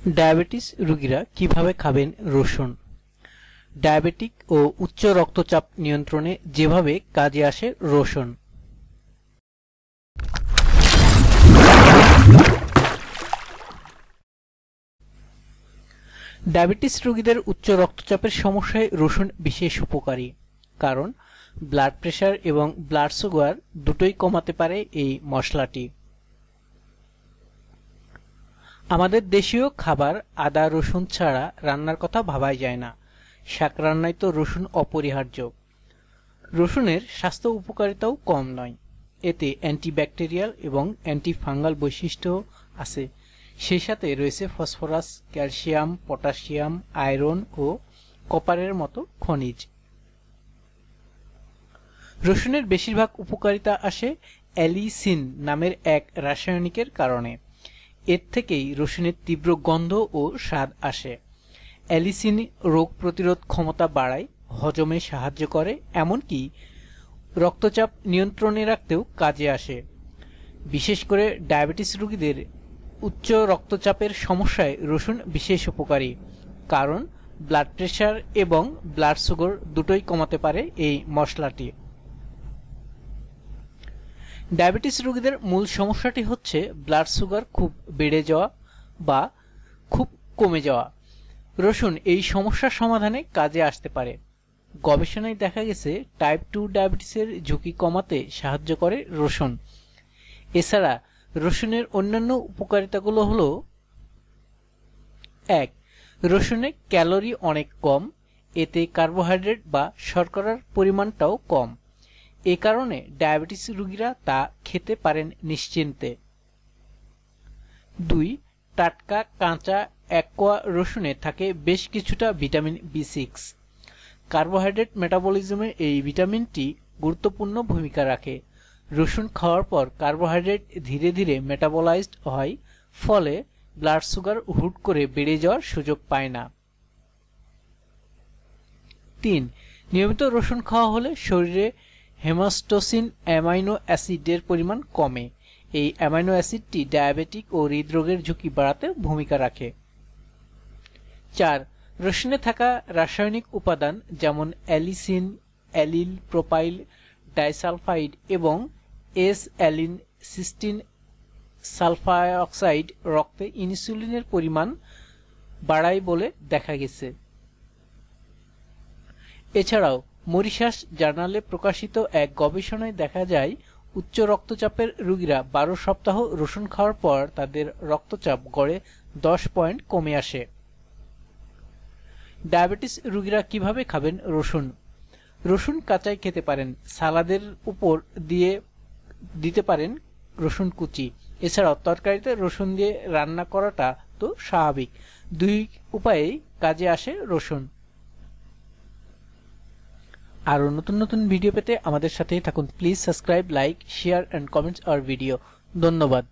Diabetes রোগীরা কিভাবে খাবেন রসুন? ডায়াবেটিক ও উচ্চ রক্তচাপ নিয়ন্ত্রণে যেভাবে কাজে আসে রসুন। ডায়াবেটিস রোগীদের উচ্চ রক্তচাপের সমস্যায় রসুন বিশেষ উপকারী, কারণ ব্লাড প্রেশার এবং ব্লাড সুগার দুটোই কমাতে পারে এই মশলাটি। আমাদের দেশীয় খাবার আদা রসুন ছাড়া রান্নার কথা ভাবাই যায় না। শাক রান্নায় তো রসুন অপরিহার্য। রসুনের স্বাস্থ্য উপকারিতাও কম নয়। এতে অ্যান্টিব্যাকটেরিয়াল এবং অ্যান্টিফাঙ্গাল বৈশিষ্ট্য আছে। সেই সাথে রয়েছে ফসফরাস, ক্যালসিয়াম, পটাশিয়াম, আয়রন ও কপারের মতো খনিজ। রসুনের বেশিরভাগ উপকারিতা আসে অ্যালিসিন নামের এক রাসায়নিকের কারণে। এর থেকেই রসুনের তীব্র গন্ধ ও স্বাদ আসে। অ্যালিসিন রোগ প্রতিরোধ ক্ষমতা বাড়ায়, হজমে সাহায্য করে, এমনকি রক্তচাপ নিয়ন্ত্রণে রাখতেও কাজে আসে। বিশেষ করে ডায়াবেটিস রোগীদের উচ্চ রক্তচাপের সমস্যায় রসুন বিশেষ উপকারী, কারণ ব্লাড প্রেশার এবং ব্লাড সুগার দুটোই কমাতে পারে এই মশলাটি। ডায়াবেটিস রোগীদের মূল সমস্যাটি হচ্ছে ব্লাড সুগার খুব বেড়ে যাওয়া বা খুব কমে যাওয়া। রসুন এই সমস্যার সমাধানে কাজে আসতে পারে। গবেষণায় দেখা গেছে টাইপ 2 ডায়াবেটিসের ঝুঁকি কমাতে সাহায্য করে রসুন। এছাড়া রসুনের অন্যান্য উপকারিতাগুলো হলো: 1. রসুনে ক্যালোরি অনেক কম, এতে কার্বোহাইড্রেট বা শর্করার পরিমাণটাও কম। এ কারণে ডায়াবেটিস রোগীরা তা খেতে পারেন নিশ্চিন্তে। 2. টাটকা কাঁচা এক কোয়া রসুনে থাকে বেশ কিছুটা ভিটামিন B6। কার্বোহাইড্রেট মেটাবলিজমে এই ভিটামিনটি গুরুত্বপূর্ণ ভূমিকা রাখে। রসুন খাওয়ার পর কার্বোহাইড্রেট ধীরে ধীরে মেটাবলাইজড হয়, ফলে ব্লাড সুগার হুট করে বেড়ে যাওয়ার সুযোগ পায় না। 3. নিয়মিত রসুন খাওয়া হলে শরীরে হেমাস্টোসিন অ্যামাইনো অ্যাসিডের পরিমাণ কমে। এই অ্যামাইনো অ্যাসিডটি ডায়াবেটিক ও হৃদরোগের ঝুঁকি বাড়াতে ভূমিকা রাখে। 4. রসুনে থাকা রাসায়নিক উপাদান যেমন অ্যালিসিন, অ্যালিল প্রোপাইল ডাইসালফাইড এবং এস-অ্যালিন সিস্টিন সালফাইঅক্সাইড রক্তে ইনসুলিনের পরিমাণ বাড়ায় বলে দেখা গেছে। এছাড়াও মরিশাস জার্নালে প্রকাশিত এক গবেষণায় দেখা যায় উচ্চ রক্তচাপের রোগীরা 12 সপ্তাহ রসুন খাওয়ার পর তাদের রক্তচাপ গড়ে 10 পয়েন্ট কমে আসে। ডায়াবেটিস রোগীরা কিভাবে খাবেন রসুন? রসুন কাঁচাই খেতে পারেন, সালাদের উপর দিয়ে দিতে পারেন রসুন কুচি। এছাড়াও তরকারিতে রসুন দিয়ে রান্না করাটা তো স্বাভাবিক। দুই উপায়েই কাজে আসে রসুন। আরো নতুন নতুন ভিডিও পেতে আমাদের সাথেই থাকুন। Please subscribe, like, share and comments our video. ধন্যবাদ।